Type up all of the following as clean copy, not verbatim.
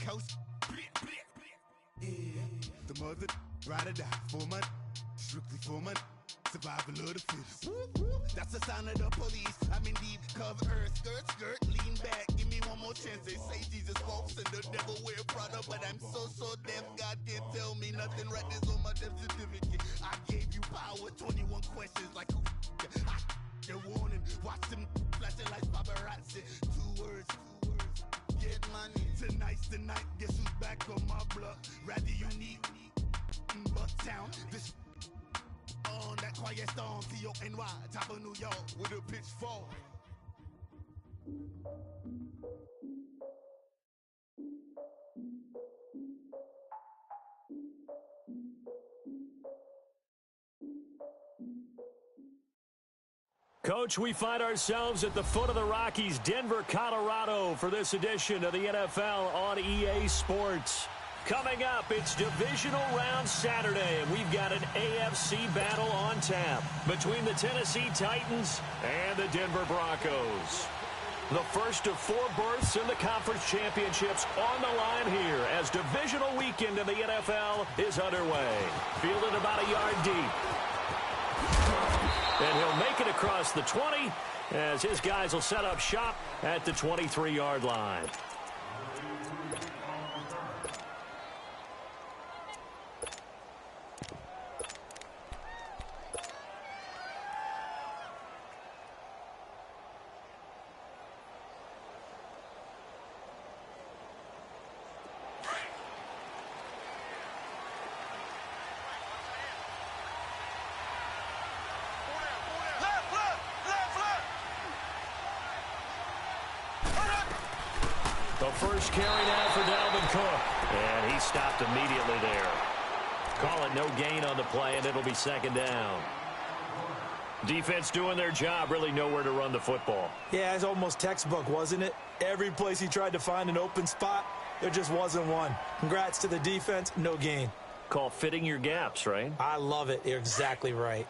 Coast. Yeah. The mother ride or die for money, strictly for money. Survival of the fittest. That's the sound of the police. I'm in deep cover earth, skirt, lean back. Give me one more chance. They say Jesus walks and the devil wear Prada, but I'm so deaf. God can't tell me nothing. Right there's on my death certificate. I gave you power. 21 questions like who? They're warning. Watch them flashing like paparazzi. Two words. Get money. Tonight's the night. Guess who's back on my block? Rather unique. Bucktown. This. On that quiet storm, T-O-N-Y, top of New York, with a pitchfork. Coach, we find ourselves at the foot of the Rockies, Denver, Colorado, for this edition of the NFL on EA Sports. Coming up, it's Divisional Round Saturday, and we've got an AFC battle on tap between the Tennessee Titans and the Denver Broncos. The first of 4 berths in the conference championships on the line here as divisional weekend in the NFL is underway. Fielded about a yard deep. And he'll make it across the 20 as his guys will set up shop at the 23-yard line. The first carry now for Dalvin Cook. And he stopped immediately there. Call it no gain on the play, and it'll be second down. Defense doing their job, really nowhere to run the football. Yeah, it's almost textbook, wasn't it? Every place he tried to find an open spot, there just wasn't one. Congrats to the defense, no gain. Call fitting your gaps, right? I love it. You're exactly right.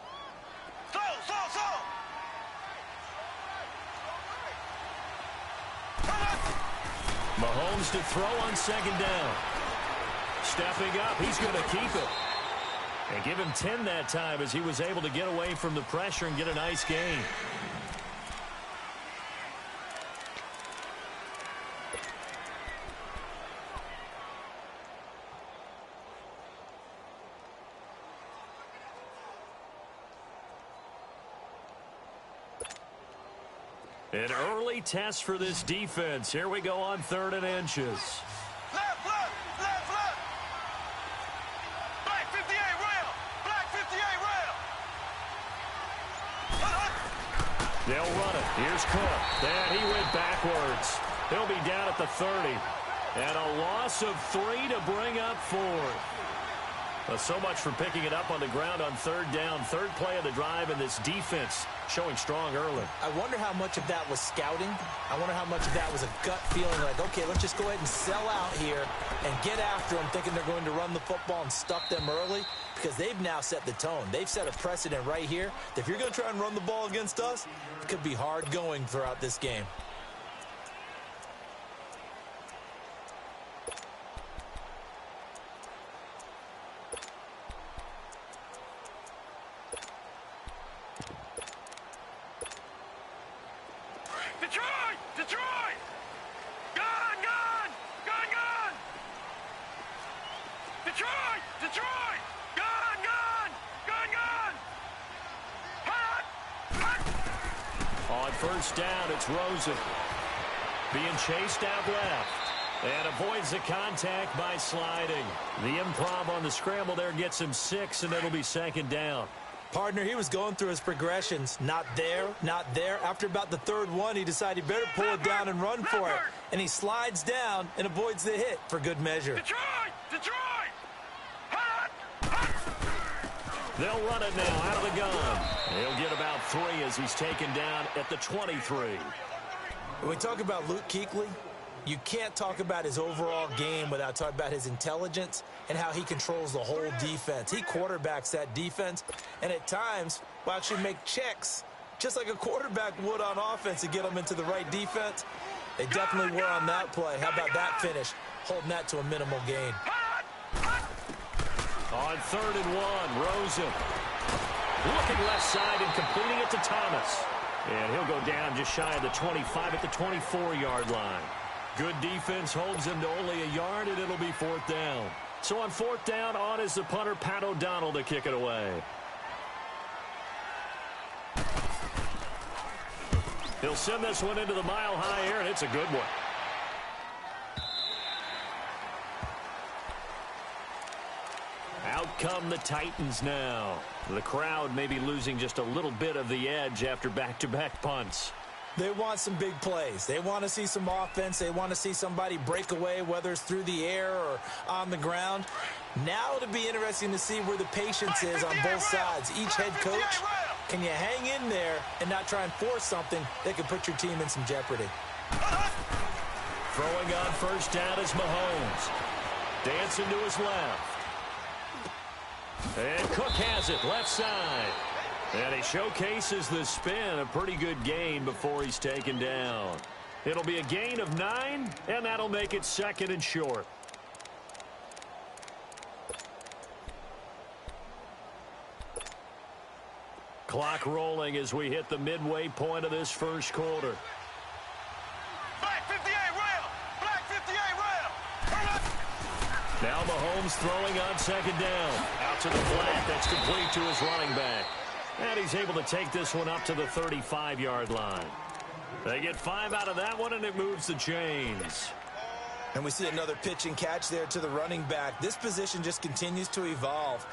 Mahomes to throw on second down. Stepping up, he's going to keep it. And give him 10 that time as he was able to get away from the pressure and get a nice gain. An early test for this defense. Here we go on 3rd and inches. Left. Black 58 rail. Black 58 rail. They'll run it. Here's Cook. And he went backwards. He'll be down at the 30. And a loss of 3 to bring up 4. Well, so much for picking it up on the ground on 3rd down. 3rd play of the drive, and this defense showing strong early. I wonder how much of that was scouting. I wonder how much of that was a gut feeling like, okay, let's just go ahead and sell out here and get after them, thinking they're going to run the football and stuff them early, because they've now set the tone. They've set a precedent right here that if you're going to try and run the ball against us, it could be hard going throughout this game. Detroit! Gone! Detroit! Gone! Hot! On 1st down, it's Rosen. Being chased out left. And avoids the contact by sliding. The improv on the scramble there gets him 6, and it'll be 2nd down. Partner, he was going through his progressions. Not there. After about the 3rd one, he decided he better pull it down and run for it. And he slides down and avoids the hit for good measure. Detroit! Hot! They'll run it now out of the gun. He'll get about 3 as he's taken down at the 23. When we talk about Luke Kuechly, you can't talk about his overall game without talking about his intelligence and how he controls the whole defense. He quarterbacks that defense, and at times will actually make checks, just like a quarterback would on offense, to get them into the right defense. They definitely were on that play. How about that finish? Holding that to a minimal gain. On 3rd and 1, Rosen looking left side and completing it to Thomas. And he'll go down just shy of the 25 at the 24-yard line. Good defense holds him to only a yard, and it'll be 4th down. So on 4th down, on is the punter, Pat O'Donnell, to kick it away. He'll send this one into the mile-high air, and it's a good one. Out come the Titans now. The crowd may be losing just a little bit of the edge after back-to-back punts. They want some big plays. They want to see some offense. They want to see somebody break away, whether it's through the air or on the ground. Now it'll be interesting to see where the patience is on both sides. Each head coach, can you hang in there and not try and force something that could put your team in some jeopardy? Throwing on 1st down is Mahomes. Dancing to his left. And Cook has it, left side. And he showcases the spin, a pretty good gain before he's taken down. It'll be a gain of 9, and that'll make it 2nd and short. Clock rolling as we hit the midway point of this first quarter. Black 58 rail! Black 58 rail! Now Mahomes throwing on 2nd down. Out to the flat. That's complete to his running back. And he's able to take this one up to the 35-yard line. They get 5 out of that one, and it moves the chains. And we see another pitch and catch there to the running back. This position just continues to evolve.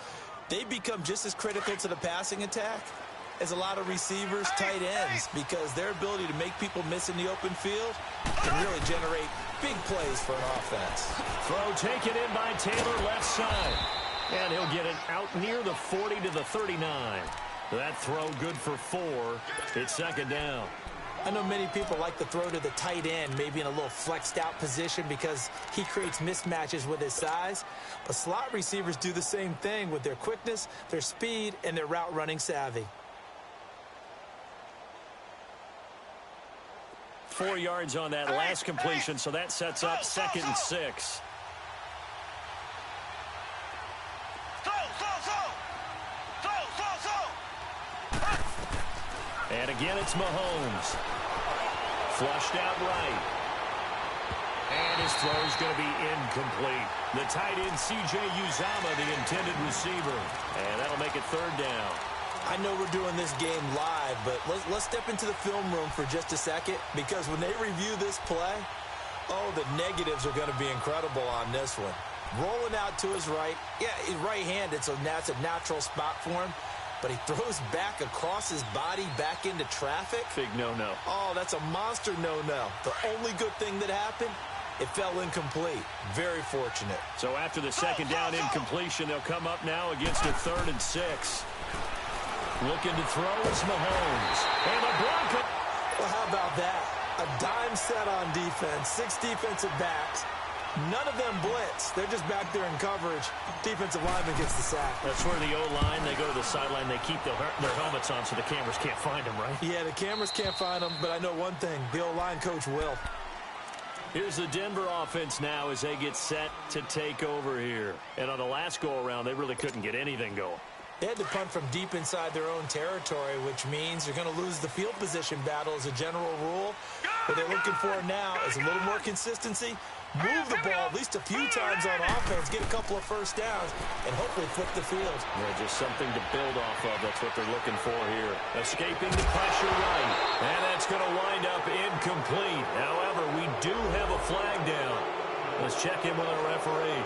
They become just as critical to the passing attack as a lot of receivers, tight ends, because their ability to make people miss in the open field can really generate big plays for an offense. Throw taken in by Taylor, left side. And he'll get it out near the 40 to the 39. That throw good for 4. It's 2nd down. I know many people like to throw to the tight end, maybe in a little flexed out position because he creates mismatches with his size. But slot receivers do the same thing with their quickness, their speed, and their route running savvy. 4 yards on that last completion, so that sets up 2nd and 6. And again, it's Mahomes. Flushed out right. And his throw is going to be incomplete. The tight end, C.J. Uzomah, the intended receiver. And that'll make it 3rd down. I know we're doing this game live, but let's step into the film room for just a second, because when they review this play, oh, the negatives are going to be incredible on this one. Rolling out to his right. Yeah, he's right-handed, so that's a natural spot for him. But he throws back across his body back into traffic. Big no-no. Oh, that's a monster no-no. The only good thing that happened, it fell incomplete. Very fortunate. So after the 2nd down incompletion, they'll come up now against a 3rd and 6. Looking to throw is Mahomes. And the Broncos. Well, how about that? A dime set on defense. 6 defensive backs. None of them blitz. They're just back there in coverage. Defensive lineman gets the sack. That's where the O-line, they go to the sideline, they keep their helmets on so the cameras can't find them, right? Yeah, the cameras can't find them, but I know one thing. The O-line coach will. Here's the Denver offense now as they get set to take over here. And on the last go-around, they really couldn't get anything going. They had to punt from deep inside their own territory, which means you're going to lose the field position battle as a general rule. What they're looking for now is a little more consistency. Move the ball at least a few times on offense, get a couple of first downs, and hopefully flip the field. Yeah, just something to build off of. That's what they're looking for here. Escaping the pressure right. And that's going to wind up incomplete. However, we do have a flag down. Let's check in with our referee.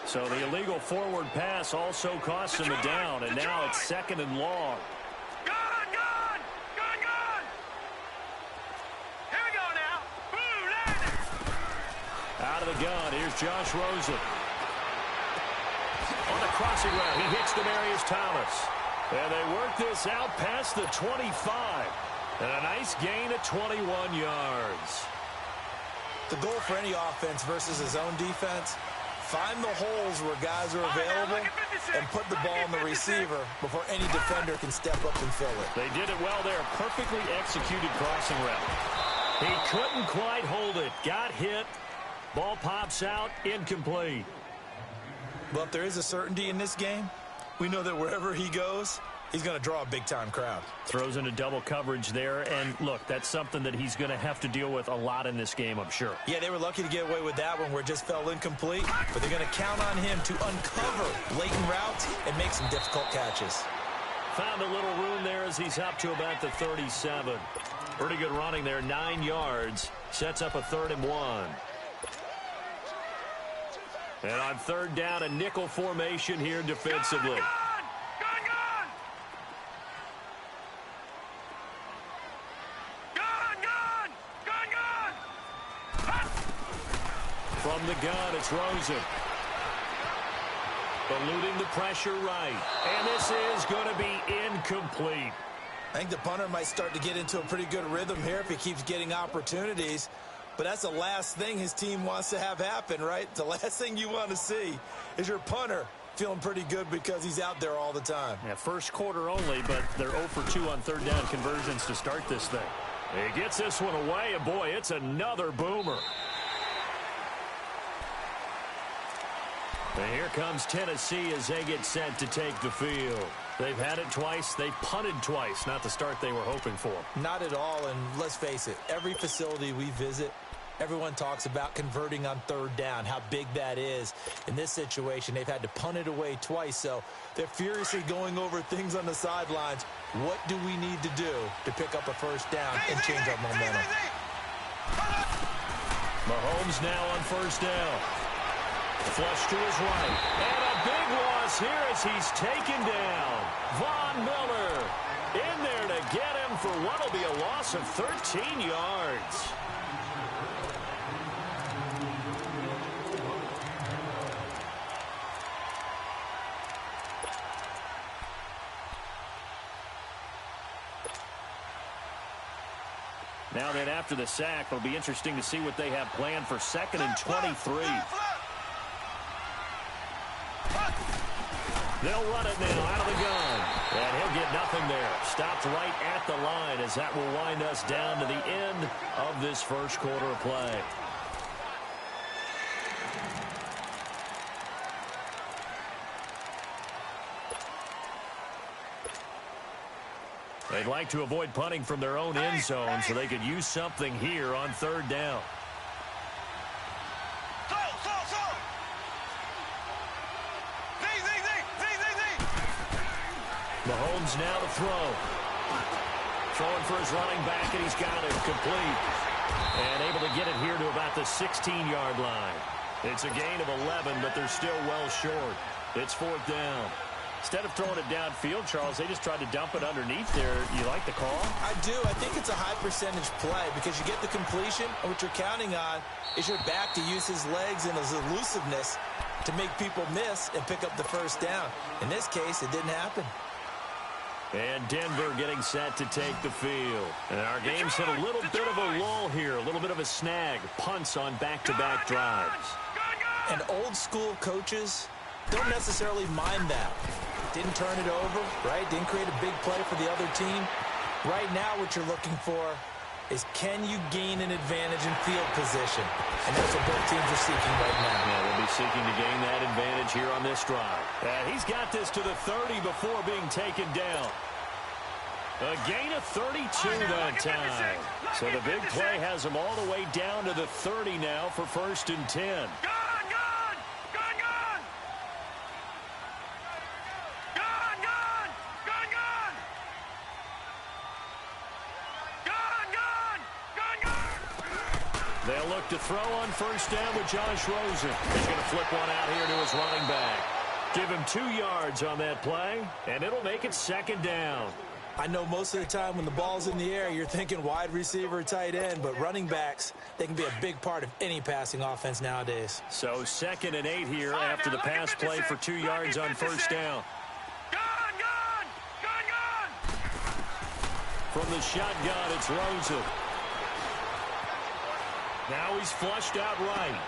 So the illegal forward pass also costs him a down, and now it's 2nd and long. Gone! Here we go now. Boom, landed. Out of the gun, here's Josh Rosen. On the crossing route, he hits Demaryius Thomas. And they work this out past the 25. And a nice gain of 21 yards. The goal for any offense versus his own defense, find the holes where guys are available and put the ball on the receiver before any defender can step up and fill it. They did it well there. Perfectly executed crossing route. He couldn't quite hold it. Got hit. Ball pops out. Incomplete. But if there is a certainty in this game, we know that wherever he goes, he's going to draw a big-time crowd. Throws into double coverage there. And, look, that's something that he's going to have to deal with a lot in this game, I'm sure. Yeah, they were lucky to get away with that one where it just fell incomplete. But they're going to count on him to uncover blatant routes and make some difficult catches. Found a little room there as he's up to about the 37. Pretty good running there, 9 yards. Sets up a 3rd and 1. And on 3rd down, a nickel formation here defensively. From the gun, it's Rosen. Eluding the pressure right. And this is going to be incomplete. I think the punter might start to get into a pretty good rhythm here if he keeps getting opportunities. But that's the last thing his team wants to have happen, right? The last thing you want to see is your punter feeling pretty good because he's out there all the time. Yeah, first quarter only, but they're 0 for 2 on 3rd down conversions to start this thing. He gets this one away, and boy, it's another boomer. And here comes Tennessee as they get set to take the field. They've had it twice. They've punted twice. Not the start they were hoping for. Not at all, and let's face it, every facility we visit, everyone talks about converting on 3rd down, how big that is. In this situation, they've had to punt it away twice, so they're furiously going over things on the sidelines. What do we need to do to pick up a 1st down and change our momentum? Mahomes now on 1st down. Flush to his right. And a big loss here as he's taken down. Von Miller in there to get him for what will be a loss of 13 yards. Now then, after the sack, it'll be interesting to see what they have planned for 2nd and 23. They'll run it now out of the gun. And he'll get nothing there. Stopped right at the line as that will wind us down to the end of this first quarter of play. They'd like to avoid punting from their own end zone so they could use something here on 3rd down. Mahomes now to throw. Throwing for his running back, and he's got it complete. And able to get it here to about the 16-yard line. It's a gain of 11, but they're still well short. It's 4th down. Instead of throwing it downfield, Charles, they just tried to dump it underneath there. You like the call? I do. I think it's a high-percentage play because you get the completion, and what you're counting on is your back to use his legs and his elusiveness to make people miss and pick up the 1st down. In this case, it didn't happen. And Denver getting set to take the field. And our game's hit a little bit of a lull here, a little bit of a snag. Punts on back-to-back drives. And old-school coaches don't necessarily mind that. Didn't turn it over, right? Didn't create a big play for the other team. Right now what you're looking for is can you gain an advantage in field position? And that's what both teams are seeking right now. Yeah, they'll be seeking to gain that advantage here on this drive. He's got this to the 30 before being taken down. A gain of 32 that time. So the big play has him all the way down to the 30 now for 1st and 10. They'll look to throw on 1st down with Josh Rosen. He's going to flip one out here to his running back. Give him 2 yards on that play, and it'll make it 2nd down. I know most of the time when the ball's in the air, you're thinking wide receiver, tight end, but running backs, they can be a big part of any passing offense nowadays. So 2nd and 8 here after the pass play for 2 yards on 1st down. From the shotgun, it's Rosen. Now he's flushed out right.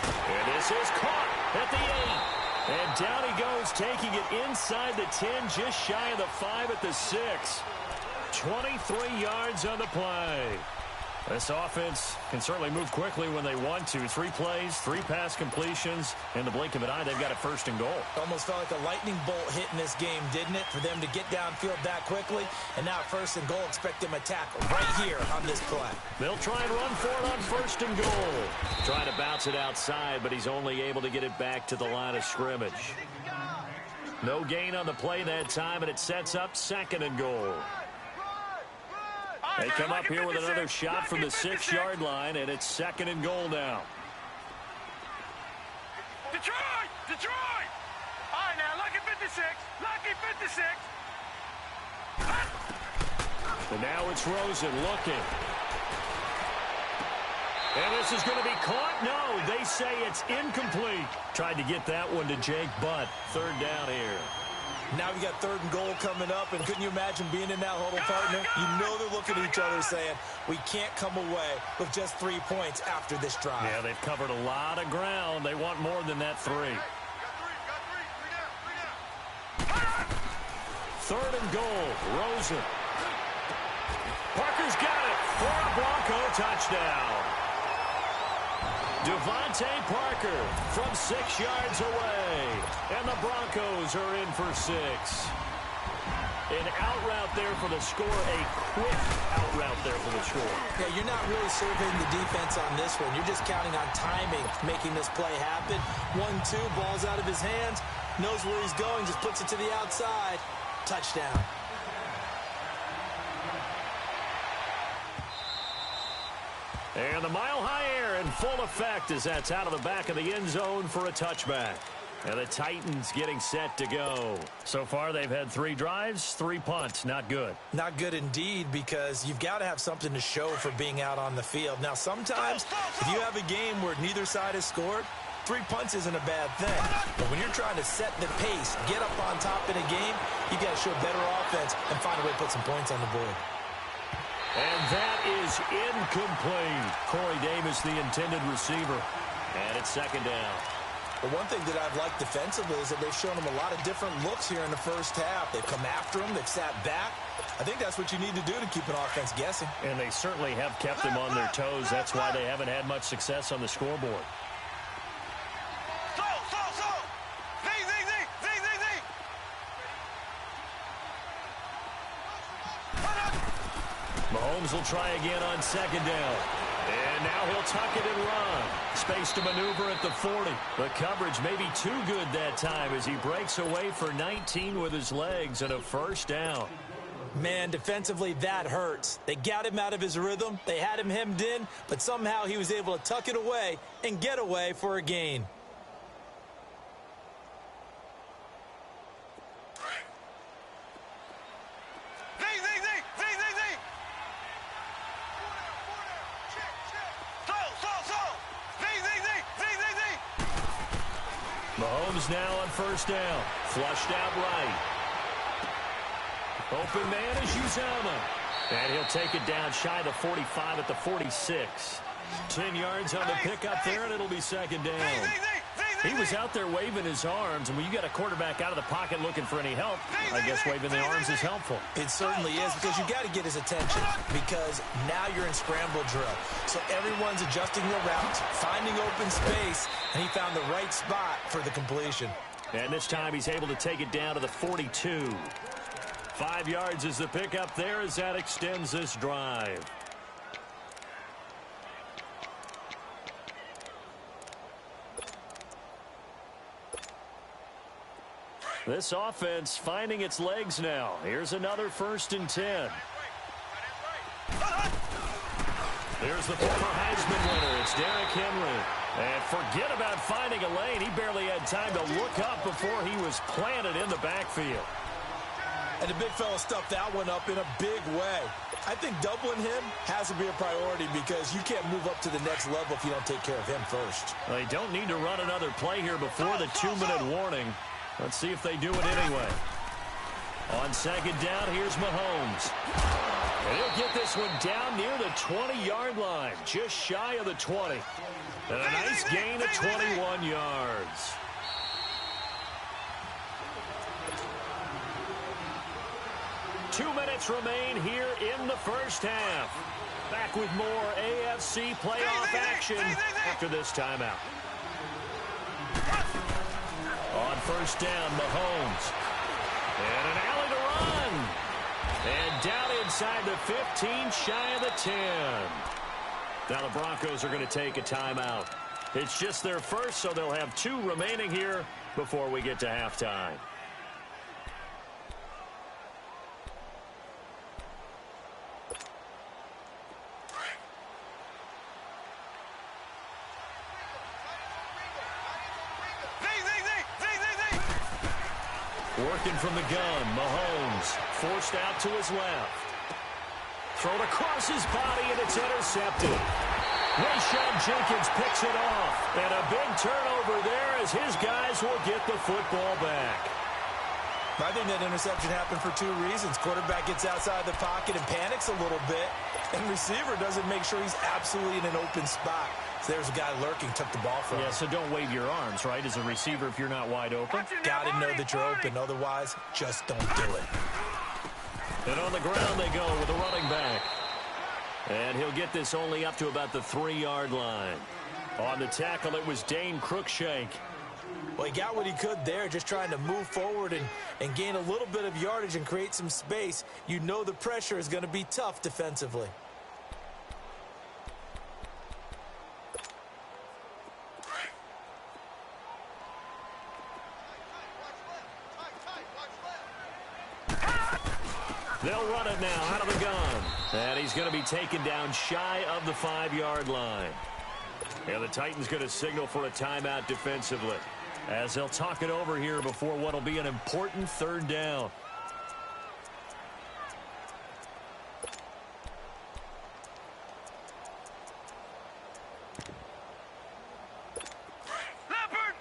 And this is caught at the 8. And down he goes, taking it inside the 10, just shy of the 5 at the 6. 23 yards on the play. This offense can certainly move quickly when they want to. 3 plays, 3 pass completions. In the blink of an eye, they've got a 1st and goal. Almost felt like a lightning bolt hit in this game, didn't it? For them to get downfield that quickly. And now 1st and goal, expect them to attack right here on this play. They'll try and run for it on 1st and goal. Trying to bounce it outside, but he's only able to get it back to the line of scrimmage. No gain on the play that time, and it sets up 2nd and goal. They come up here with another shot from the 6-yard line, and it's 2nd and goal now. Detroit! Detroit! All right, now, lucky 56. Lucky 56. And now it's Rosen looking. And this is going to be caught. No, they say it's incomplete. Tried to get that one to Jake Butt. 3rd down here. Now we got 3rd and goal coming up, and couldn't you imagine being in that huddle, partner? You know they're looking at each other saying, we can't come away with just 3 points after this drive. Yeah, they've covered a lot of ground. They want more than that 3. 3rd and goal, Rosen. Parker's got it for a Bronco touchdown. Devontae Parker from 6 yards away. And the Broncos are in for 6. An out route there for the score. A quick out route there for the score. Yeah, you're not really surveying the defense on this one. You're just counting on timing, making this play happen. 1-2, ball's out of his hands. Knows where he's going, just puts it to the outside. Touchdown. And the mile-high air in full effect as that's out of the back of the end zone for a touchback. And the Titans getting set to go. So far, they've had 3 drives, 3 punts. Not good. Not good indeed, because you've got to have something to show for being out on the field. Now, sometimes, if you have a game where neither side has scored, 3 punts isn't a bad thing. But when you're trying to set the pace, get up on top in a game, you've got to show better offense and find a way to put some points on the board. And that is incomplete. Corey Davis, the intended receiver. And it's 2nd down. But one thing that I've liked defensively is that they've shown him a lot of different looks here in the first half. They've come after him. They've sat back. I think that's what you need to do to keep an offense guessing. And they certainly have kept them on their toes. That's why they haven't had much success on the scoreboard. Mahomes will try again on 2nd down. And now he'll tuck it and run. Space to maneuver at the 40. The coverage may be too good that time as he breaks away for 19 with his legs and a 1st down. Man, defensively, that hurts. They got him out of his rhythm. They had him hemmed in, but somehow he was able to tuck it away and get away for a gain. Mahomes now on 1st down. Flushed out right. Open man is Uzama. And he'll take it down shy of the 45 at the 46. 10 yards on the pickup there, and it'll be 2nd down. He was out there waving his arms, and when you got a quarterback out of the pocket looking for any help, I guess waving the arms is helpful. It certainly is, because you got to get his attention, because now you're in scramble drill. So everyone's adjusting their routes, finding open space, and he found the right spot for the completion. And this time he's able to take it down to the 42. 5 yards is the pickup there as that extends this drive. This offense finding its legs now. Here's another 1st and 10. There's the former Heisman winner. It's Derrick Henry. And forget about finding a lane. He barely had time to look up before he was planted in the backfield. And the big fella stuffed that one up in a big way. I think doubling him has to be a priority, because you can't move up to the next level if you don't take care of him first. Well, they don't need to run another play here before the 2-minute warning. Let's see if they do it anyway. On 2nd down, here's Mahomes. And he'll get this one down near the 20-yard line, just shy of the 20. And a nice gain of 21 yards. Two minutes remain here in the first half. Back with more AFC playoff action after this timeout. On first down, Mahomes. And an alley to run. And down inside the 15, shy of the 10. Now the Broncos are going to take a timeout. It's just their first, so they'll have 2 remaining here before we get to halftime. Working from the gun, Mahomes forced out to his left. Thrown across his body, and it's intercepted. Rayshon Jenkins picks it off. And a big turnover there as his guys will get the football back. I think that interception happened for 2 reasons. Quarterback gets outside the pocket and panics a little bit. And receiver doesn't make sure he's absolutely in an open spot. So there's a guy lurking, took the ball from him. Yeah, so don't wave your arms, right, as a receiver if you're not wide open. Got to know that you're open. Otherwise, just don't do it. And on the ground they go with a running back. And he'll get this only up to about the 3-yard line. On the tackle, it was Dane Cruikshank. Well, he got what he could there, just trying to move forward and gain a little bit of yardage and create some space. You know the pressure is going to be tough defensively. They'll run it now out of the gun. And he's going to be taken down shy of the 5-yard line. And the Titans going to signal for a timeout defensively, as they'll talk it over here before what will be an important 3rd down. Leopard!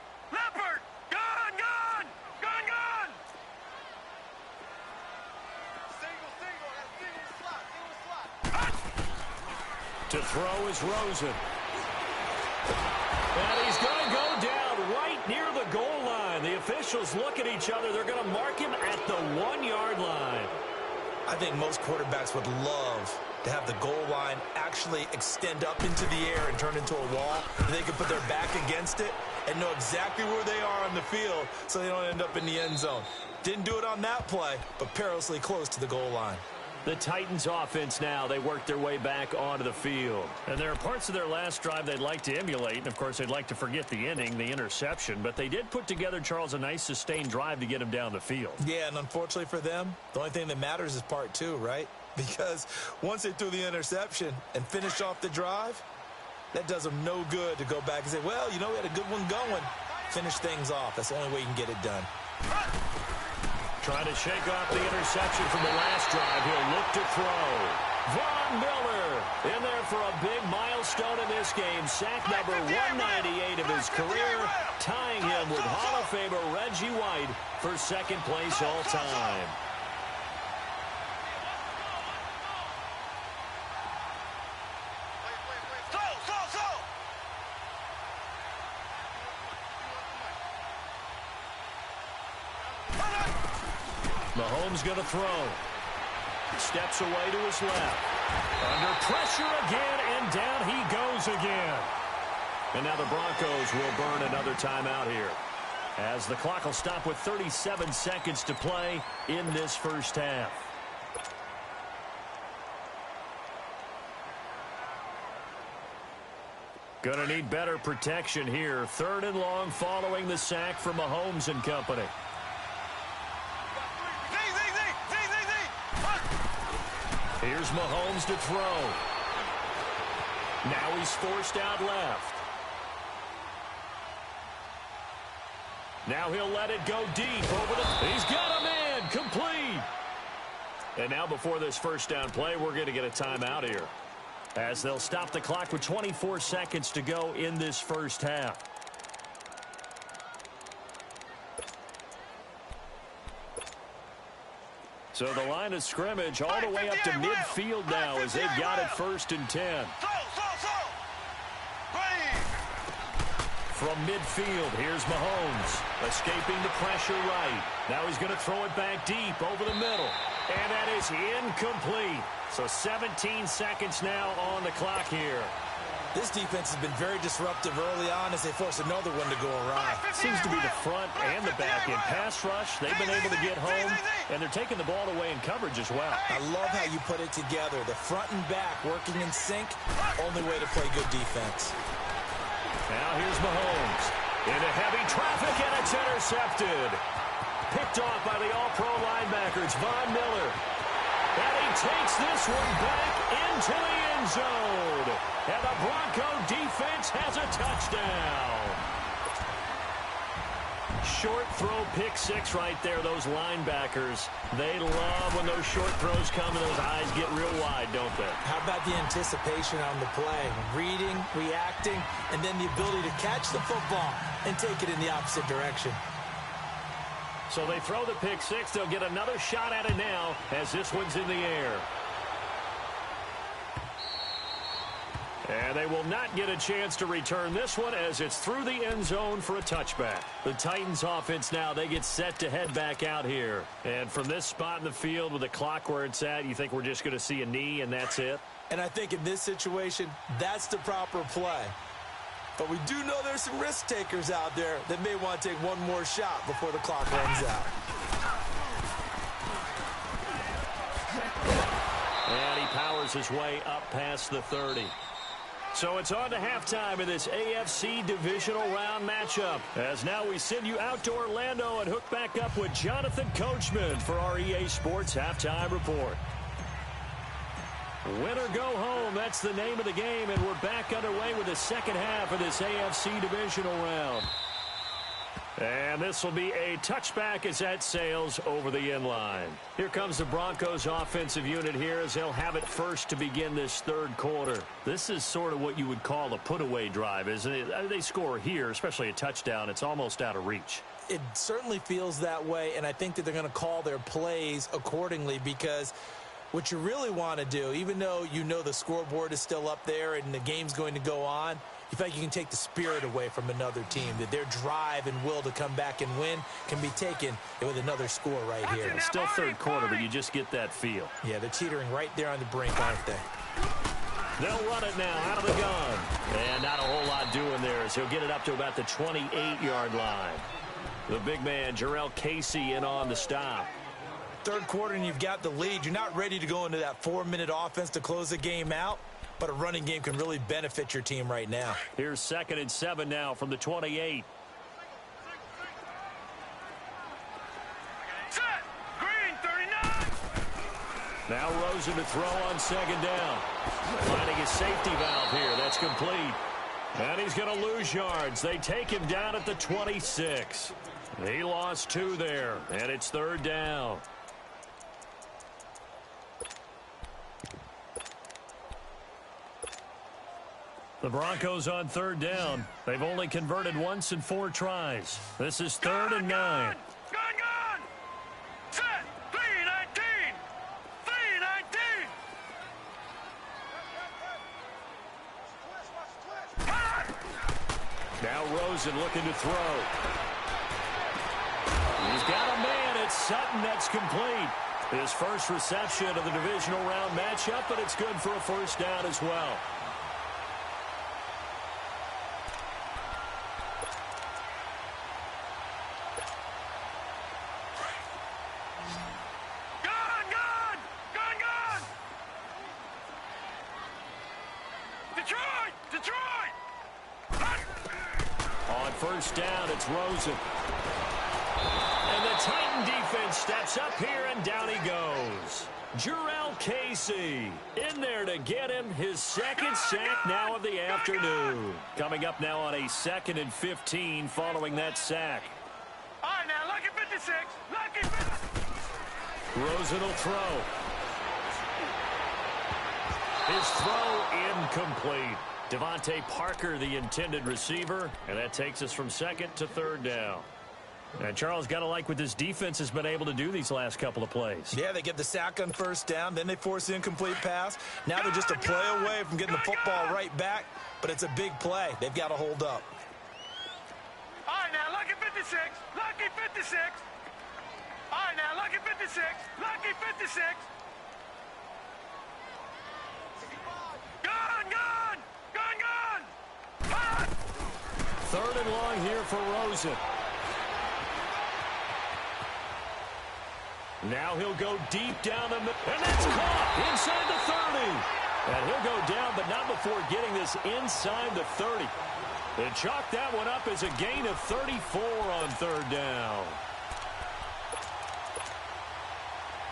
Gun! To throw is Rosen. And he's going to go down right near the goal line. The officials look at each other. They're going to mark him at the 1-yard line. I think most quarterbacks would love to have the goal line actually extend up into the air and turn into a wall. They can put their back against it and know exactly where they are on the field so they don't end up in the end zone. Didn't do it on that play, but perilously close to the goal line. The Titans offense now, they work their way back onto the field. And there are parts of their last drive they'd like to emulate. And, of course, they'd like to forget the inning, the interception. But they did put together, Charles, a nice sustained drive to get him down the field. Yeah, and unfortunately for them, the only thing that matters is part 2, right? Because once they threw the interception and finished off the drive, that does them no good to go back and say, well, you know, we had a good one going. Finish things off. That's the only way you can get it done. Trying to shake off the interception from the last drive. He'll look to throw. Von Miller in there for a big milestone in this game. Sack number 198 of his career, tying him with Hall of Famer Reggie White for 2nd place all time. Mahomes going to throw. Steps away to his left. Under pressure again, and down he goes again. And now the Broncos will burn another timeout here, as the clock will stop with 37 seconds to play in this first half. Gonna need better protection here. 3rd and long following the sack from Mahomes and company. Here's Mahomes to throw. Now he's forced out left. Now he'll let it go deep over the... He's got a man, complete. And now before this first down play, we're going to get a timeout here, as they'll stop the clock with 24 seconds to go in this first half. So the line of scrimmage all the way up to midfield now as they've got it 1st and 10. From midfield, here's Mahomes, escaping the pressure right. Now he's going to throw it back deep over the middle. And that is incomplete. So 17 seconds now on the clock here. This defense has been very disruptive early on as they force another one to go awry. Seems to be the front and the back end. Pass rush, they've been able to get home, and they're taking the ball away in coverage as well. I love how you put it together. The front and back working in sync, only way to play good defense. Now here's Mahomes. Into heavy traffic, and it's intercepted. Picked off by the all-pro linebackers, Von Miller. And he takes this one back into the end zone. And the Bronco defense has a touchdown. Short throw, pick six right there, those linebackers. They love when those short throws come and those eyes get real wide, don't they? How about the anticipation on the play? Reading, reacting, and then the ability to catch the football and take it in the opposite direction. So they throw the pick six. They'll get another shot at it now as this one's in the air. And they will not get a chance to return this one as it's through the end zone for a touchback. The Titans offense now, they get set to head back out here. And from this spot in the field with the clock where it's at, you think we're just going to see a knee and that's it? And I think in this situation, that's the proper play. But we do know there's some risk takers out there that may want to take one more shot before the clock runs out. And he powers his way up past the 30. So it's on to halftime in this AFC divisional round matchup. As now we send you out to Orlando and hook back up with Jonathan Coachman for our EA Sports Halftime Report. Win or go home, that's the name of the game, and we're back underway with the second half of this AFC divisional round. And this will be a touchback as that sails over the end line. Here comes the Broncos offensive unit here as they'll have it first to begin this third quarter. This is sort of what you would call a put-away drive, isn't it? They score here, especially a touchdown. It's almost out of reach. It certainly feels that way, and I think that they're going to call their plays accordingly because what you really want to do, even though you know the scoreboard is still up there and the game's going to go on, you feel like you can take the spirit away from another team, that their drive and will to come back and win can be taken with another score right here. It's still third quarter, but you just get that feel. Yeah, they're teetering right there on the brink, aren't they? They'll run it now out of the gun. And not a whole lot doing there as he'll get it up to about the 28-yard line. The big man, Jarrell Casey, in on the stop. Third quarter and you've got the lead. You're not ready to go into that 4-minute offense to close the game out, but a running game can really benefit your team right now. Here's 2nd and 7 now from the 28. Set. Green, 39. Now Rosen to throw on 2nd down. Finding his safety valve here. That's complete. And he's going to lose yards. They take him down at the 26. He lost 2 there, and it's 3rd down. The Broncos on 3rd down. They've only converted once in 4 tries. This is 3rd and 9. Gone. Set. 319. 319. Now Rosen looking to throw. He's got a man. It's Sutton. That's complete. His first reception of the divisional round matchup, but it's good for a 1st down as well. Detroit! On 1st down, it's Rosen. And the Titan defense steps up here, and down he goes. Jarrell Casey in there to get him his 2nd sack now of the afternoon. Coming up now on a 2nd and 15 following that sack. All right, now, lucky 56. Lucky 56. Rosen will throw. His throw incomplete. Devontae Parker, the intended receiver, and that takes us from 2nd to 3rd down. And Charles, got to like what this defense has been able to do these last couple of plays. Yeah, they get the sack on first down, then they force the incomplete pass. Now they're just a play away from getting the football right back, but it's a big play. They've got to hold up. All right, now, lucky 56. Lucky 56. All right, now, lucky 56. Lucky 56. Gone, gone. Gone, gone. Gone. Third and long here for Rosen. Now he'll go deep down the middle, and that's caught inside the 30. And he'll go down, but not before getting this inside the 30. They chalk that one up as a gain of 34 on third down.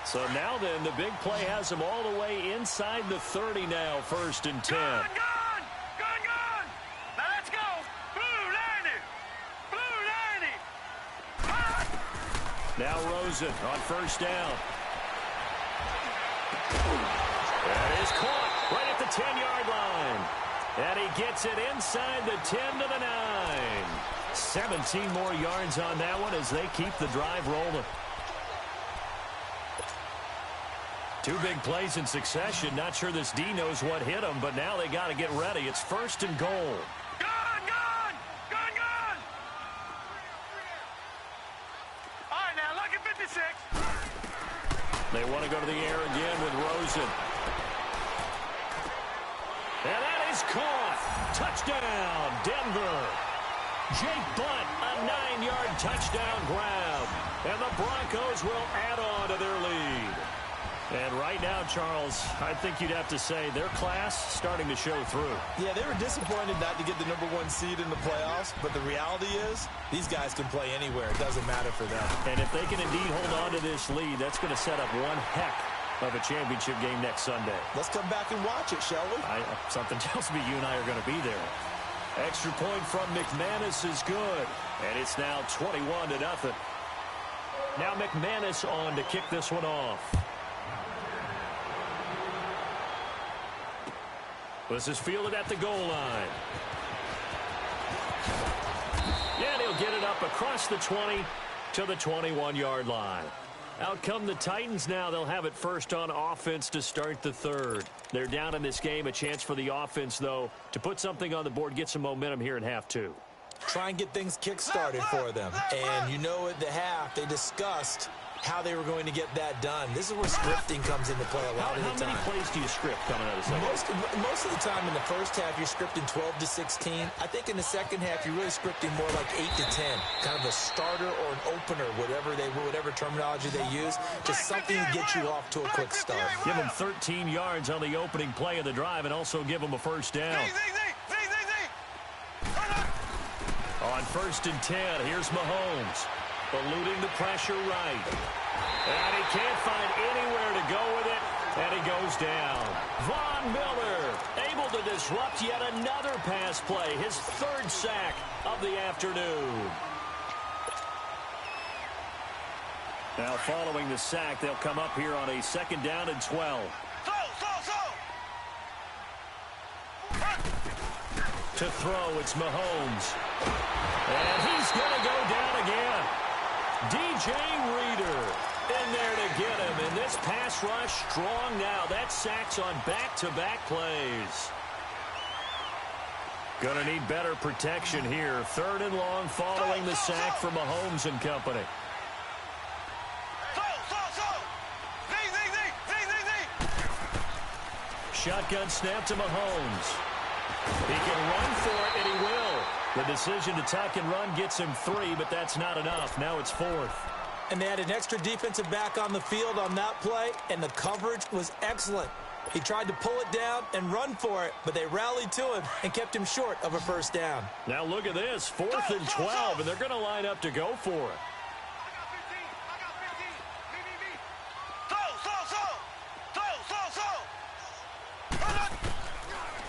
So now then, the big play has him all the way inside the 30 now, 1st and 10. Gone, gone. Gone, gone. Now let's go. Blue 90. Blue 90. Gone. Now Rosen on 1st down. That is caught right at the 10-yard line. And he gets it inside the 10 to the 9. 17 more yards on that one as they keep the drive rolling. Two big plays in succession. Not sure this D knows what hit him, but now they got to get ready. It's 1st and goal. Gone, gone. Gone, gone. All right, now, lucky 56. They want to go to the air again with Rosen. And that is caught. Touchdown, Denver. Jake Butt, a 9-yard touchdown grab. And the Broncos will add on to their lead. And right now, Charles, I think you'd have to say their class starting to show through. Yeah, they were disappointed not to get the #1 seed in the playoffs, but the reality is these guys can play anywhere. It doesn't matter for them. And if they can indeed hold on to this lead, that's going to set up one heck of a championship game next Sunday. Let's come back and watch it, shall we? Something tells me you and I are going to be there. Extra point from McManus is good. And it's now 21-0. Now McManus on to kick this one off. This is fielded at the goal line. And he'll get it up across the 20 to the 21-yard line. Out come the Titans now. They'll have it first on offense to start the third. They're down in this game. A chance for the offense, though, to put something on the board, get some momentum here in half two. Try and get things kick-started for them. And you know at the half, they discussed how they were going to get that done. This is where scripting comes into play a lot of the time. How many plays do you script coming out of the second? Most of the time in the first half, you're scripting 12 to 16. I think in the second half, you're really scripting more like 8 to 10. Kind of a starter or an opener, whatever terminology they use. Just something to get you off to a quick start. Give them 13 yards on the opening play of the drive and also give them a first down. On 1st and 10, here's Mahomes. Eluding the pressure right. And he can't find anywhere to go with it. And he goes down. Von Miller able to disrupt yet another pass play. His 3rd sack of the afternoon. Now following the sack, they'll come up here on a 2nd down and 12. To throw, it's Mahomes. And he's going to go down again. DJ Reader in there to get him. And this pass rush strong now. That sack's on back-to-back plays. Going to need better protection here. 3rd and long following the sack for Mahomes and company. Shotgun snap to Mahomes. He can run for it, and he will. The decision to tuck and run gets him 3, but that's not enough. Now it's 4th. And they had an extra defensive back on the field on that play, and the coverage was excellent. He tried to pull it down and run for it, but they rallied to him and kept him short of a first down. Now look at this, 4th and 12, and they're going to line up to go for it.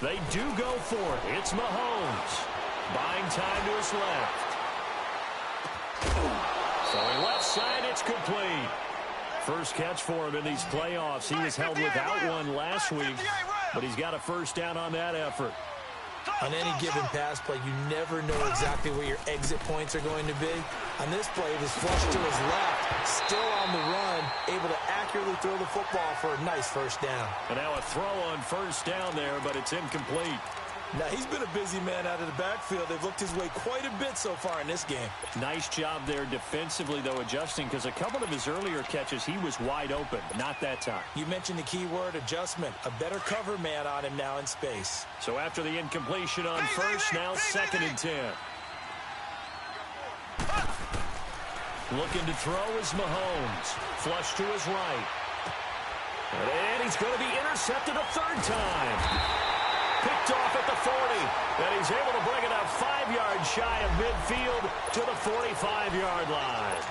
They do go for it. It's Mahomes. Buying time to his left. Throwing left side, it's complete. First catch for him in these playoffs. He was held without one last week, but he's got a first down on that effort. On any given pass play, you never know exactly where your exit points are going to be. On this play, it was flushed to his left, still on the run, able to accurately throw the football for a nice first down. And now a throw on first down there, but it's incomplete. Now, he's been a busy man out of the backfield. They've looked his way quite a bit so far in this game. Nice job there defensively, though, adjusting, because a couple of his earlier catches, he was wide open. Not that time. You mentioned the key word, adjustment. A better cover man on him now in space. So after the incompletion on first, now 2nd and 10. Looking to throw is Mahomes. Flush to his right. And he's going to be intercepted a third time. Picked off at the 40. And he's able to bring it up 5 yards shy of midfield to the 45-yard line.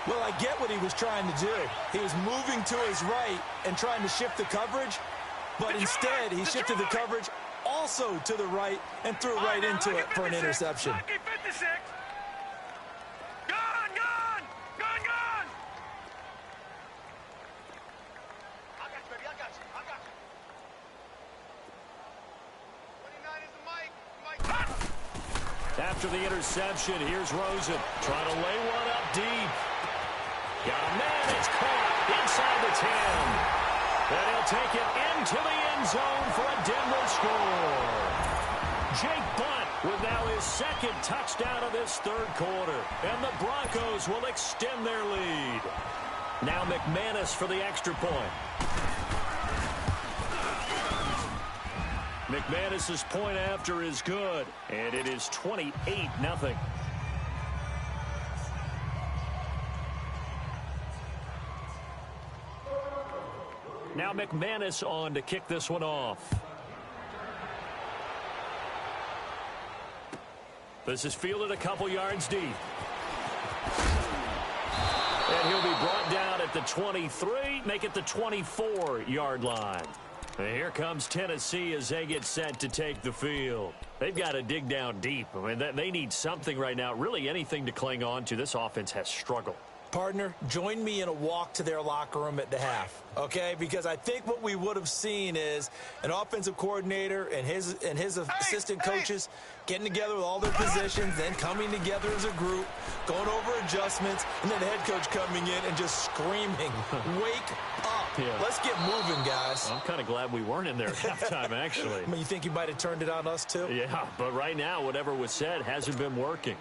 Well, I get what he was trying to do. He was moving to his right and trying to shift the coverage. But instead, he shifted the coverage also to the right and threw right into it for an interception. Lucky 56. Gone, gone, gone, gone. I got you, baby. I got you. I got you. 29 is the mic. After the interception, here's Rosen trying to lay one up deep. Got a man. It's caught inside the 10. And he'll take it into the end zone for a Denver score. Jake Butt with now his 2nd touchdown of this 3rd quarter. And the Broncos will extend their lead. Now McManus for the extra point. McManus's point after is good. And it is 28-0. Now McManus on to kick this one off. This is fielded a couple yards deep. And he'll be brought down at the 23, make it the 24-yard line. And here comes Tennessee as they get set to take the field. They've got to dig down deep. I mean, they need something right now, really anything to cling on to. This offense has struggled. Partner, join me in a walk to their locker room at the half, okay? Because I think what we would have seen is an offensive coordinator and his assistant coaches getting together with all their positions, then coming together as a group, going over adjustments, and then the head coach coming in and just screaming, wake up. Yeah. Let's get moving, guys. I'm kind of glad we weren't in there at halftime, actually. I mean, you think you might have turned it on us, too? Yeah, but right now, whatever was said hasn't been working.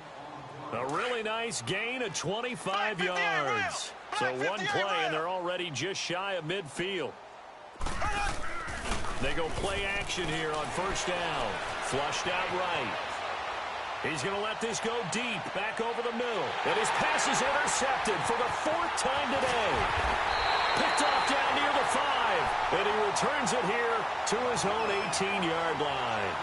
A really nice gain of 25 yards. So one play, and they're already just shy of midfield. They go play action here on first down. Flushed out right. He's going to let this go deep, back over the middle. And his pass is intercepted for the 4th time today. Picked off down near the 5. And he returns it here to his own 18-yard line.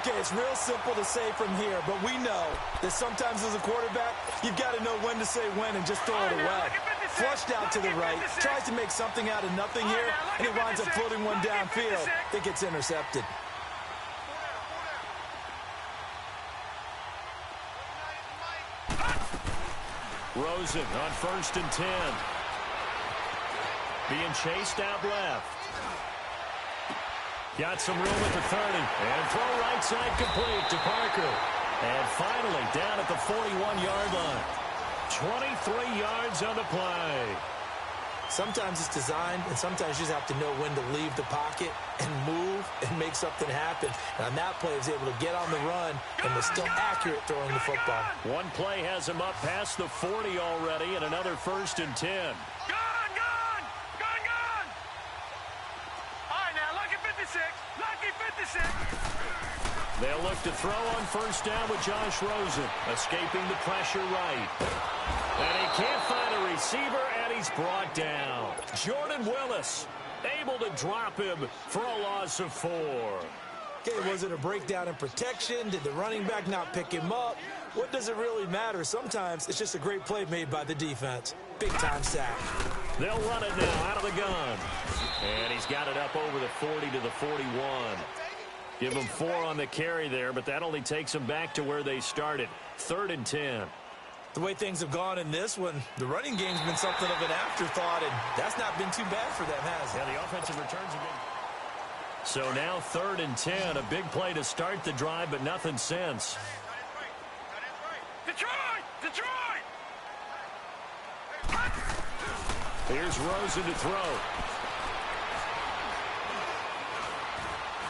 Okay, it's real simple to say from here, but we know that sometimes as a quarterback, you've got to know when to say when and just throw it away. Flushed out to the right, tries to make something out of nothing here, and he winds up floating one downfield that gets intercepted. Rosen on 1st and 10. Being chased out left. Got some room at the 30. And throw right side complete to Parker. And finally down at the 41-yard line. 23 yards on the play. Sometimes it's designed, and sometimes you just have to know when to leave the pocket and move and make something happen. And on that play, he was able to get on the run and was still accurate throwing the football. One play has him up past the 40 already, and another 1st and 10. Gone, gone, gone, gone. All right, now, lucky 56, lucky 56. They'll look to throw on first down with Josh Rosen, escaping the pressure right. And he can't find a receiver, and he's brought down. Jordan Willis able to drop him for a loss of 4. Okay, was it a breakdown in protection? Did the running back not pick him up? What does it really matter? Sometimes it's just a great play made by the defense. Big-time sack. They'll run it now out of the gun. And he's got it up over the 40 to the 41. Give him 4 on the carry there, but that only takes them back to where they started. 3rd and 10. The way things have gone in this one, the running game's been something of an afterthought, and that's not been too bad for them, has it? Yeah, the offensive returns have been. So now 3rd and 10, a big play to start the drive, but nothing since. Detroit! Detroit! Here's Rosen to throw.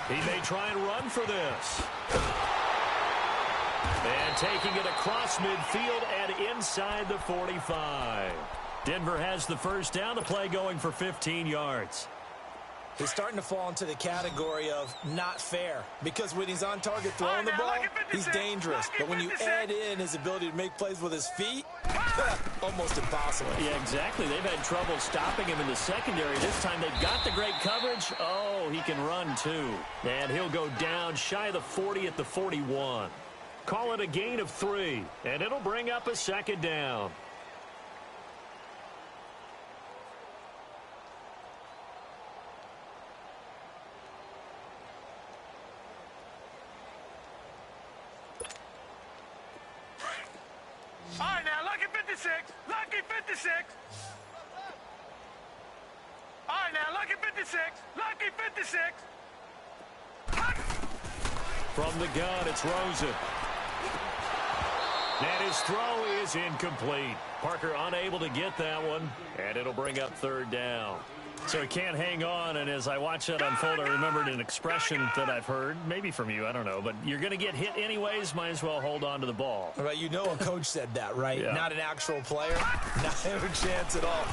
He may try and run for this. And taking it across midfield and inside the 45. Denver has the first down. The play going for 15 yards. He's starting to fall into the category of not fair, because when he's on target throwing the ball, he's dangerous. But when you add in his ability to make plays with his feet, almost impossible. Yeah, exactly. They've had trouble stopping him in the secondary. This time they've got the great coverage. Oh, he can run too. And he'll go down shy of the 40 at the 41. Call it a gain of 3, and it'll bring up a second down. All right, now, lucky 56. Lucky 56. All right, now, lucky 56. Lucky 56. From the gun, it's Rosen. And his throw is incomplete. Parker unable to get that one, and it'll bring up third down. So he can't hang on, and as I watch that unfold, I remembered an expression that I've heard, maybe from you, I don't know, but you're going to get hit anyways, might as well hold on to the ball. Right, you know a coach said that, right? Yeah. Not an actual player. Not a chance at all.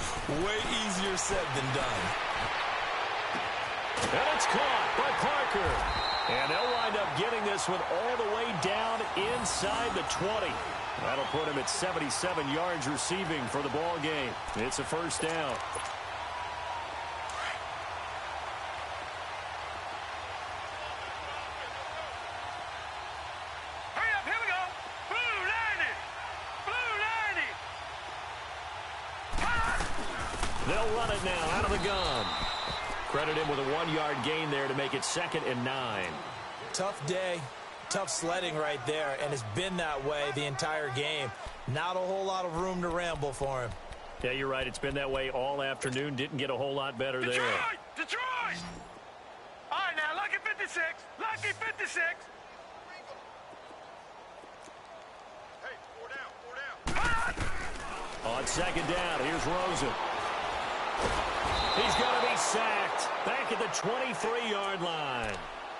Way easier said than done. And it's caught by Parker. And they'll wind up getting this one all the way down inside the 20. That'll put him at 77 yards receiving for the ball game. It's a first down. Hurry up, here we go. Blue 90. Blue 90. They'll run it now out of the gun. Credit him with a 1-yard gain there to make it 2nd and 9. Tough day, tough sledding right there, and it's been that way the entire game. Not a whole lot of room to ramble for him. Yeah, you're right. It's been that way all afternoon. Didn't get a whole lot better there. Detroit! All right, now, lucky 56. Lucky 56. Hey, 4 down. On 2nd down, here's Rosen. He's going to be sacked back at the 23-yard line.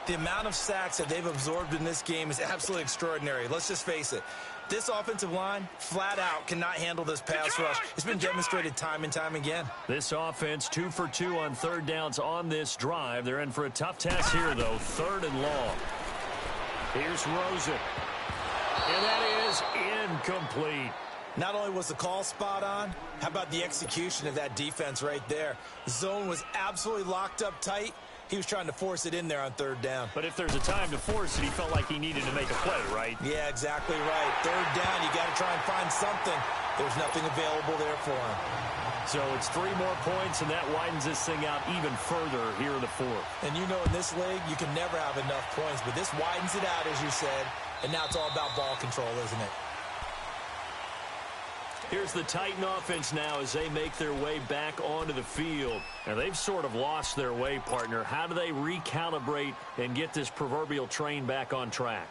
The amount of sacks that they've absorbed in this game is absolutely extraordinary. Let's just face it. This offensive line, flat out, cannot handle this pass rush. It's been demonstrated time and time again. This offense 2 for 2 on 3rd downs on this drive. They're in for a tough test here, though. 3rd and long. Here's Rosen. And that is incomplete. Not only was the call spot on, how about the execution of that defense right there? The zone was absolutely locked up tight. He was trying to force it in there on 3rd down. But if there's a time to force it, he felt like he needed to make a play, right? Yeah, exactly right. 3rd down, you got to try and find something. There's nothing available there for him. So it's 3 more points, and that widens this thing out even further here in the 4th. And you know in this league, you can never have enough points, but this widens it out, as you said, and now it's all about ball control, isn't it? Here's the Titan offense now as they make their way back onto the field. And they've sort of lost their way, partner. How do they recalibrate and get this proverbial train back on track?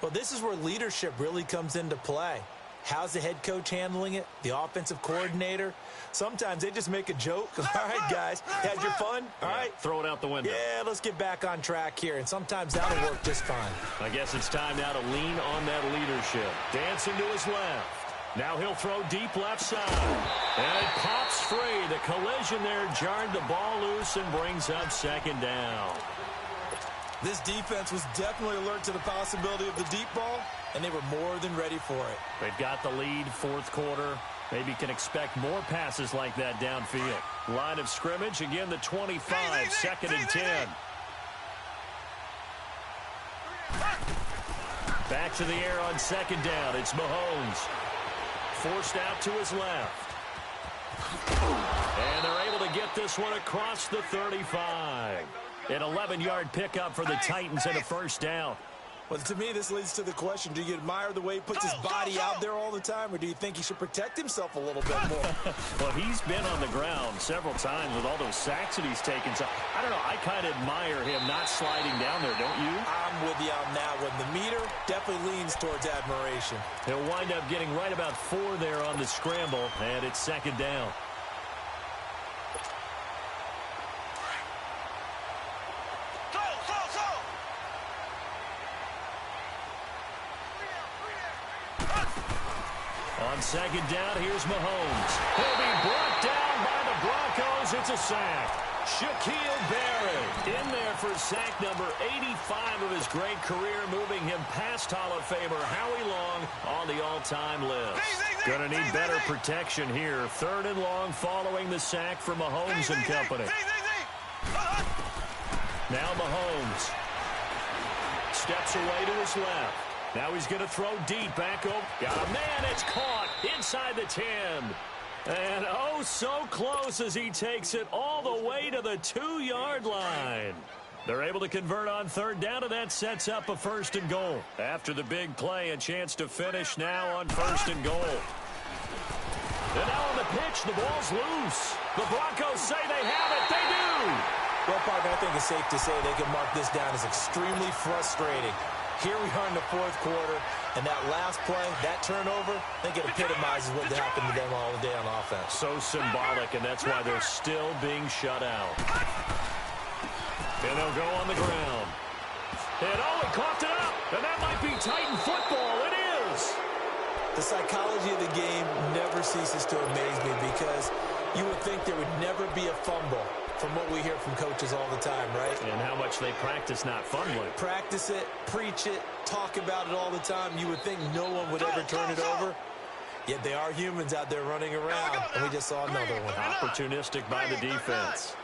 Well, this is where leadership really comes into play. How's the head coach handling it? The offensive coordinator? Sometimes they just make a joke. All right, guys, had your fun? All right. Throw it out the window. Yeah, let's get back on track here. And sometimes that'll work just fine. I guess it's time now to lean on that leadership. Dancing to his left. Now he'll throw deep left side. And it pops free. The collision there jarred the ball loose and brings up 2nd down. This defense was definitely alert to the possibility of the deep ball, and they were more than ready for it. They've got the lead, 4th quarter. Maybe can expect more passes like that downfield. Line of scrimmage, again the 25, 2nd and 10. Back to the air on 2nd down. It's Mahomes. Forced out to his left. And they're able to get this one across the 35. An 11-yard pickup for the Titans and a 1st down. Well, to me, this leads to the question, do you admire the way he puts his body out there all the time, or do you think he should protect himself a little bit more? Well, he's been on the ground several times with all those sacks that he's taken. So, I don't know, I kind of admire him not sliding down there, don't you? I'm with you on that one. The meter definitely leans towards admiration. He'll wind up getting right about 4 there on the scramble, and it's second down. On second down, here's Mahomes. He'll be brought down by the Broncos. It's a sack. Shaquille Barrett in there for sack number 85 of his great career, moving him past Hall of Famer Howie Long on the all-time list. Gonna need better protection here. 3rd and long following the sack for Mahomes and company. Now Mahomes steps away to his left. Now he's going to throw deep back over. Got a man. It's caught inside the 10. And oh, so close as he takes it all the way to the 2-yard line. They're able to convert on 3rd down, and that sets up a 1st and goal. After the big play, a chance to finish now on 1st and goal. And now on the pitch, the ball's loose. The Broncos say they have it. They do. Well, partner, I think it's safe to say they can mark this down as extremely frustrating. Here we are in the 4th quarter, and that last play, that turnover, I think it epitomizes what happened to them all day on offense. So symbolic, and that's why they're still being shut out. And they'll go on the ground. And oh, it coughed it up, and that might be Titan football. It is. The psychology of the game never ceases to amaze me because you would think there would never be a fumble from what we hear from coaches all the time, right? And how much they practice not fumbling. Practice it, preach it, talk about it all the time. You would think no one would ever turn it over. Yet they are humans out there running around, and we just saw another one. Opportunistic by the defense.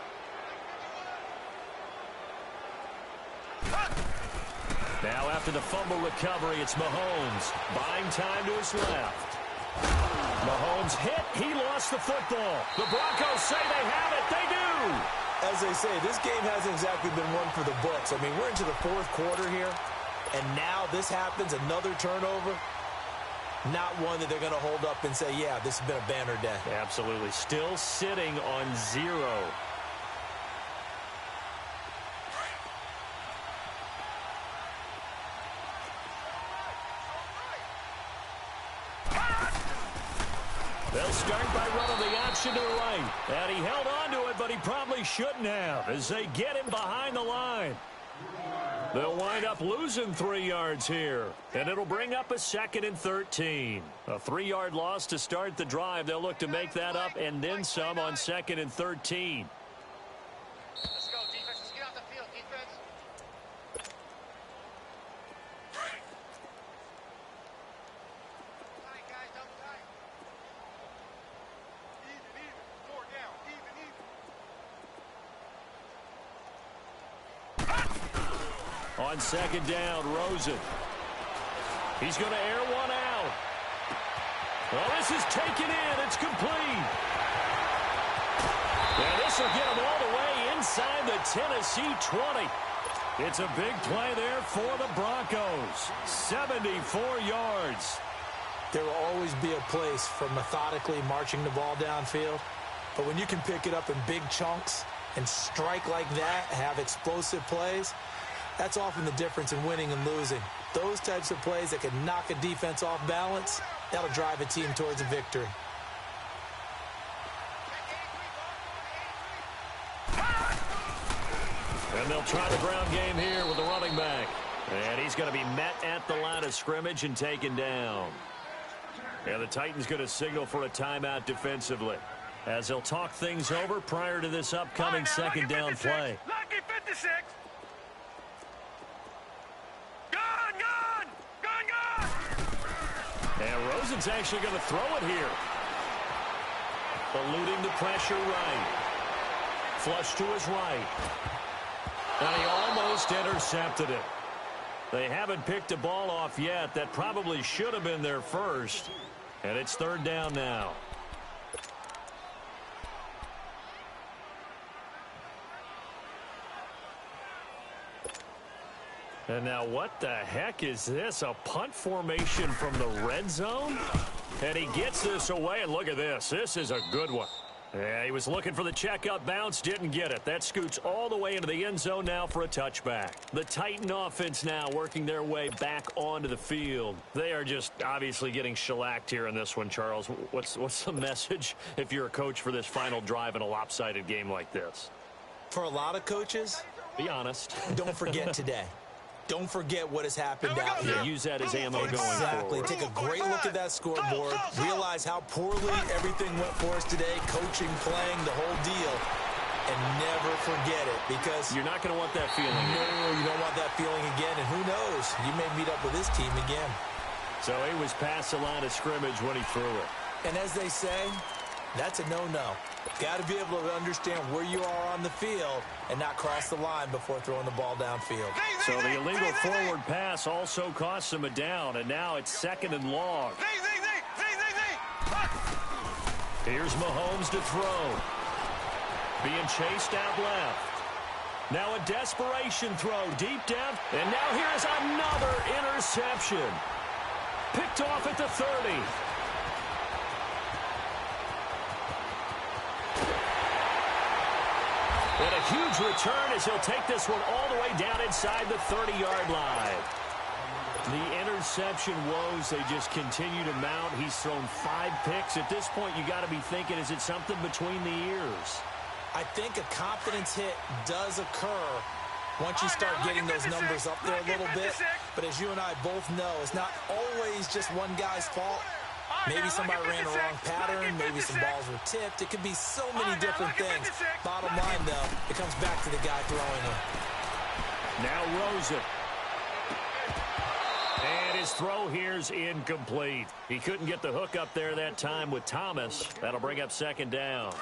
Now after the fumble recovery, it's Mahomes. Buying time to his left. Mahomes hit. He lost the football. The Broncos say they have it. They do. As they say, this game hasn't exactly been one for the books. I mean, we're into the 4th quarter here, and now this happens, another turnover. Not one that they're going to hold up and say, yeah, this has been a banner day. Absolutely. Still sitting on 0. They'll start by running the option to the right. And he held on to it, but he probably shouldn't have as they get him behind the line. They'll wind up losing 3 yards here. And it'll bring up a 2nd and 13. A 3-yard loss to start the drive. They'll look to make that up and then some on 2nd and 13. Let's go, defense. Let's get off the field, defense. Tight, guys. Double tight. Even. 4 down. Even. On 2nd down, Rosen. He's going to air one out. Well, this is taken in. It's complete. And this will get him all the way inside the Tennessee 20. It's a big play there for the Broncos. 74 yards. There will always be a place for methodically marching the ball downfield. But when you can pick it up in big chunks and strike like that, have explosive plays, that's often the difference in winning and losing. Those types of plays that can knock a defense off balance, that'll drive a team towards a victory. And they'll try the ground game here with the running back. And he's going to be met at the line of scrimmage and taken down. And the Titans going to signal for a timeout defensively as they'll talk things over prior to this upcoming 2nd down play. Lucky 56. And Rosen's actually going to throw it here. Eluding the pressure right. Flush to his right. And he almost intercepted it. They haven't picked a ball off yet. That probably should have been their first. And it's 3rd down now. And now what the heck is this? A punt formation from the red zone? And he gets this away, and look at this. This is a good one. Yeah, he was looking for the checkup bounce, didn't get it. That scoots all the way into the end zone now for a touchback. The Titan offense now working their way back onto the field. They are just obviously getting shellacked here in this one, Charles. What's the message if you're a coach for this final drive in a lopsided game like this? For a lot of coaches, be honest. Don't forget today. Don't forget what has happened out here. Yeah, use that as ammo going Exactly. forward. Take a great look at that scoreboard. Realize how poorly everything went for us today. Coaching, playing, the whole deal. And never forget it, because you're not going to want that feeling. No, you don't want that feeling again. And who knows? You may meet up with this team again. So he was past the line of scrimmage when he threw it. And as they say, that's a no-no. Got to be able to understand where you are on the field and not cross the line before throwing the ball downfield. So the illegal forward pass also costs him a down, and now it's 2nd and long. Here's Mahomes to throw. Being chased out left. Now a desperation throw deep down, and now here is another interception. Picked off at the 30. And a huge return as he'll take this one all the way down inside the 30-yard line. The interception woes, they just continue to mount. He's thrown 5 picks. At this point, you got to be thinking, is it something between the ears? I think a confidence hit does occur once you start getting those numbers up there a little bit. But as you and I both know, it's not always just one guy's fault. Maybe somebody ran a wrong pattern. Maybe some balls were tipped. It could be so many different things. Bottom line, though, it comes back to the guy throwing it. Now Rosen. And his throw here's incomplete. He couldn't get the hook up there that time with Thomas. That'll bring up 2nd down.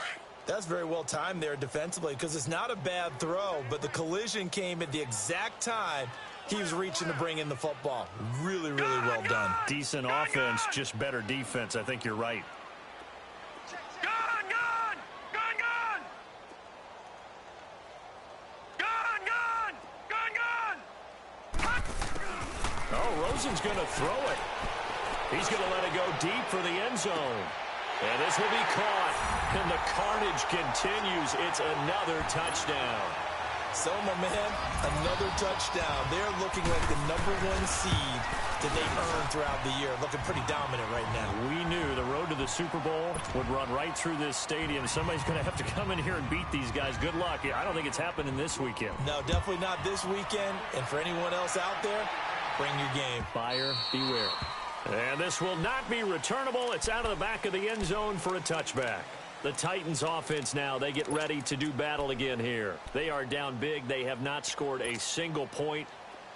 That's very well timed there defensively, because it's not a bad throw, but the collision came at the exact time he was reaching to bring in the football. Really, really well done. Decent offense, just better defense. I think you're right. Oh, Rosen's going to throw it. He's going to let it go deep for the end zone. And this will be caught. And the carnage continues. It's another touchdown. So, my man, another touchdown. They're looking like the #1 seed that they earned throughout the year. Looking pretty dominant right now. We knew the road to the Super Bowl would run right through this stadium. Somebody's going to have to come in here and beat these guys. Good luck. I don't think it's happening this weekend. No, definitely not this weekend. And for anyone else out there, bring your game. Buyer beware. And this will not be returnable. It's out of the back of the end zone for a touchback. The Titans offense now, they get ready to do battle again here. They are down big. They have not scored a single point.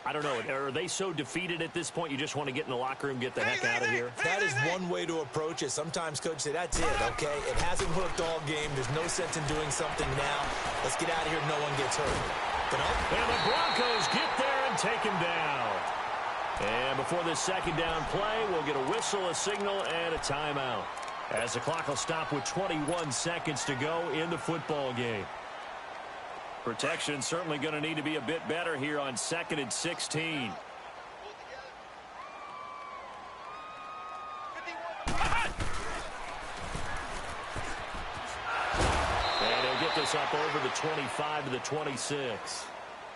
I don't know. Are they so defeated at this point you just want to get in the locker room, get the heck out of here? That is one way to approach it. Sometimes coaches say, that's it, okay? It hasn't worked all game. There's no sense in doing something now. Let's get out of here. No one gets hurt. And the Broncos get there and take him down. And before this 2nd down play, we'll get a whistle, a signal, and a timeout, as the clock will stop with 21 seconds to go in the football game. Protection certainly going to need to be a bit better here on 2nd and 16. And he'll get this up over the 25 to the 26.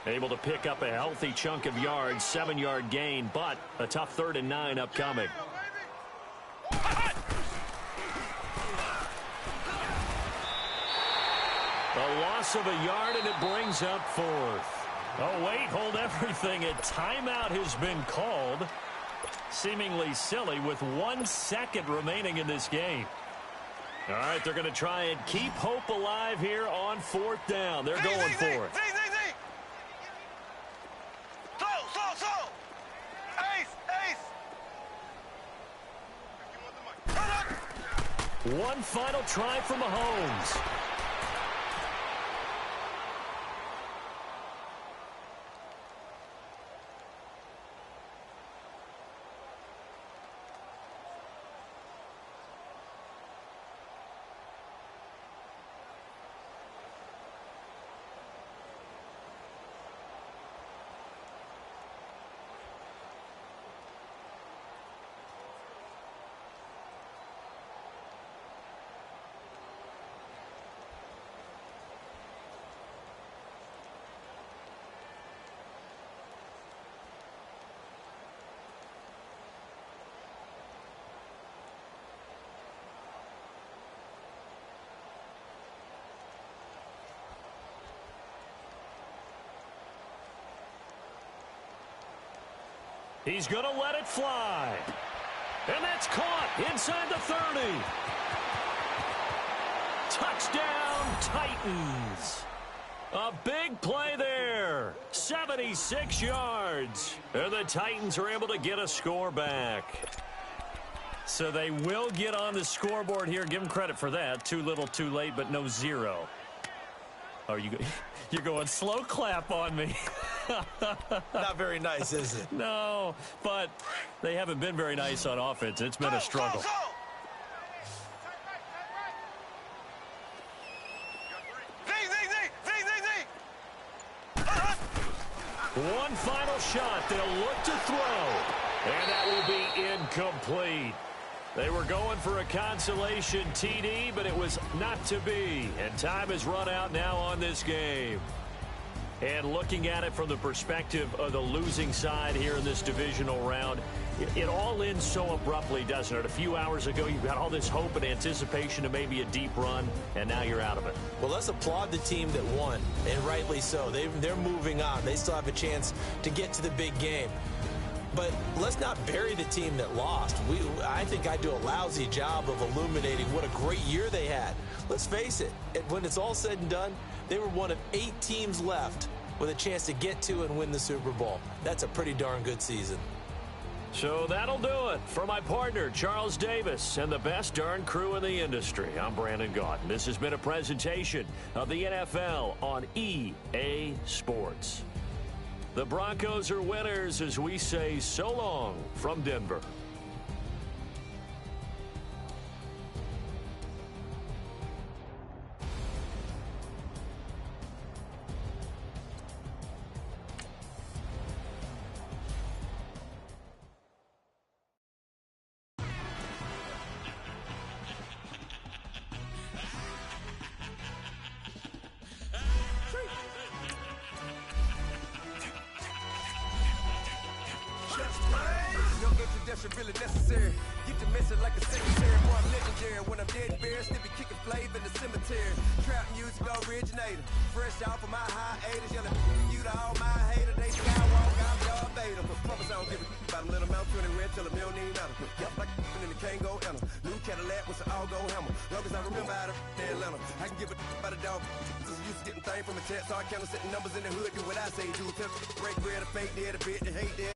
Able to pick up a healthy chunk of yards, 7-yard gain, but a tough 3rd and 9 upcoming. A loss of a yard, and it brings up 4th. Oh, wait, hold everything. A timeout has been called. Seemingly silly with 1 second remaining in this game. All right, they're going to try and keep hope alive here on 4th down. They're going for it. One final try for Mahomes. He's going to let it fly. And that's caught inside the 30. Touchdown, Titans. A big play there. 76 yards. And the Titans are able to get a score back. So they will get on the scoreboard here. Give them credit for that. Too little, too late, but no zero. Oh, you're going slow clap on me. Not very nice, is it? No, but they haven't been very nice on offense. It's been a struggle. Go. One final shot. They'll look to throw. And that will be incomplete. They were going for a consolation TD, but it was not to be. And time has run out now on this game. And looking at it from the perspective of the losing side here in this divisional round, it all ends so abruptly, doesn't it? A few hours ago, you got all this hope and anticipation of maybe a deep run, and now you're out of it. Well, let's applaud the team that won, and rightly so. They're moving on. They still have a chance to get to the big game. But let's not bury the team that lost. I think I do a lousy job of illuminating what a great year they had. Let's face it, when it's all said and done, they were one of 8 teams left with a chance to get to and win the Super Bowl. That's a pretty darn good season. So that'll do it. For my partner, Charles Davis, and the best darn crew in the industry, I'm Brandon Gaudin. This has been a presentation of the NFL on EA Sports. The Broncos are winners as we say so long from Denver. Really necessary. Get the message like a secretary. Boy, I'm legendary. When I'm dead bare, still be kicking flavor in the cemetery. Trap music originator. Fresh off of my hiatus. Yelling you to all my haters. They skywalk, I'm y'all beta. Promise I don't give a about them. Let them out 20 red till them don't need matter. Yup, like and the can't go enter. New Cadillac with an all-go hammer. Long as I remember out of Atlanta. I can give a about a dog. Used to getting things from a text. So I count setting numbers in the hood. Do what I say, do. Tell break bread or fake dead a bit. They hate that.